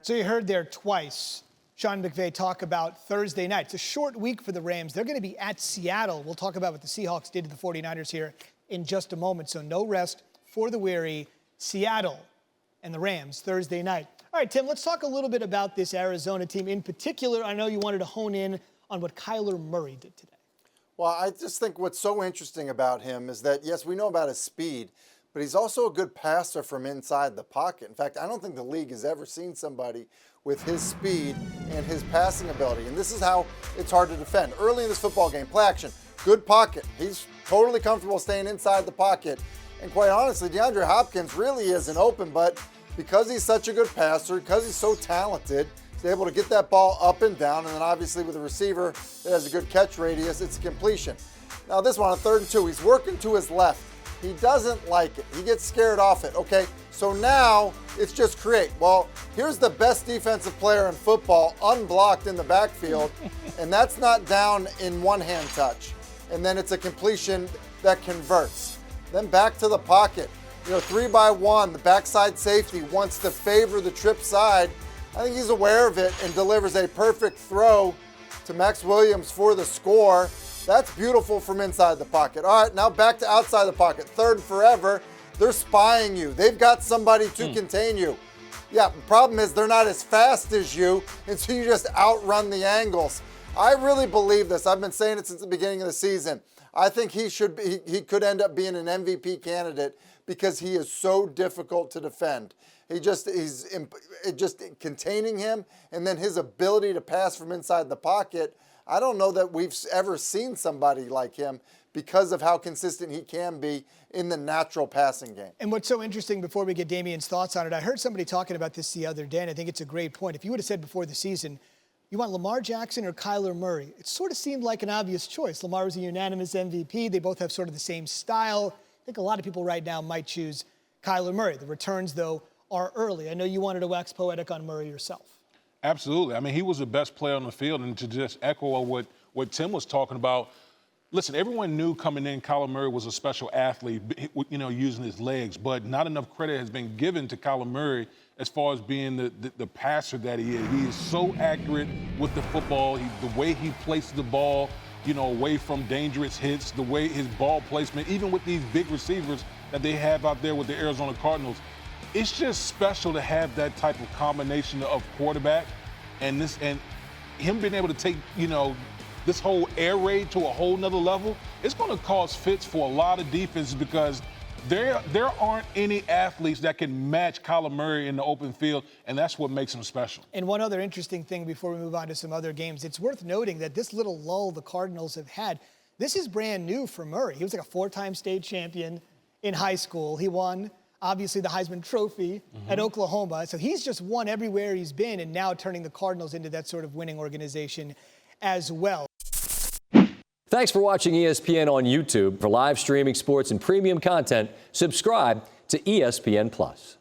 So you heard there twice Sean McVay talk about Thursday night. It's a short week for the Rams. They're going to be at Seattle. We'll talk about what the Seahawks did to the 49ers here in just a moment. So no rest for the weary. Seattle and the Rams Thursday night. All right, Tim, let's talk a little bit about this Arizona team. In particular, I know you wanted to hone in on what Kyler Murray did today. Well, I just think what's so interesting about him is that, yes, we know about his speed, but he's also a good passer from inside the pocket. In fact, I don't think the league has ever seen somebody with his speed and his passing ability. And this is how it's hard to defend. Early in this football game, play action, good pocket. He's totally comfortable staying inside the pocket. And quite honestly, DeAndre Hopkins really isn't open, but because he's such a good passer, because he's so talented, he's able to get that ball up and down. And then obviously with a receiver that has a good catch radius, it's a completion. Now this one on 3rd and 2, he's working to his left. He doesn't like it. He gets scared off it, okay? So now it's just create. Well, here's the best defensive player in football, unblocked in the backfield, and that's not down in one-hand touch. And then it's a completion that converts. Then back to the pocket. 3-by-1, the backside safety wants to favor the trip side. I think he's aware of it and delivers a perfect throw to Max Williams for the score. That's beautiful from inside the pocket. All right, now back to outside the pocket. 3rd and forever. They're spying you. They've got somebody to contain you. Yeah, the problem is they're not as fast as you, and so you just outrun the angles. I really believe this. I've been saying it since the beginning of the season. I think he could end up being an MVP candidate because he is so difficult to defend. He's just containing him, and then his ability to pass from inside the pocket. I don't know that we've ever seen somebody like him because of how consistent he can be in the natural passing game. And what's so interesting, before we get Damian's thoughts on it, I heard somebody talking about this the other day, and I think it's a great point. If you would have said before the season, you want Lamar Jackson or Kyler Murray, it sort of seemed like an obvious choice. Lamar was a unanimous MVP. They both have sort of the same style. I think a lot of people right now might choose Kyler Murray. The returns, though, are early. I know you wanted to wax poetic on Murray yourself. Absolutely. I mean, he was the best player on the field. And to just echo what Tim was talking about, listen, everyone knew coming in Kyler Murray was a special athlete, using his legs. But not enough credit has been given to Kyler Murray as far as being the passer that he is. He is so accurate with the football. The way he places the ball, away from dangerous hits, the way his ball placement, even with these big receivers that they have out there with the Arizona Cardinals. It's just special to have that type of combination of quarterback and him being able to take, this whole air raid to a whole nother level. It's going to cause fits for a lot of defenses because there aren't any athletes that can match Kyler Murray in the open field, and that's what makes him special. And one other interesting thing before we move on to some other games, it's worth noting that this little lull the Cardinals have had, this is brand new for Murray. He was like a 4-time state champion in high school. He won, obviously, the Heisman Trophy at Oklahoma. So he's just won everywhere he's been and now turning the Cardinals into that sort of winning organization as well. Thanks for watching ESPN on YouTube. For live streaming sports and premium content, subscribe to ESPN+.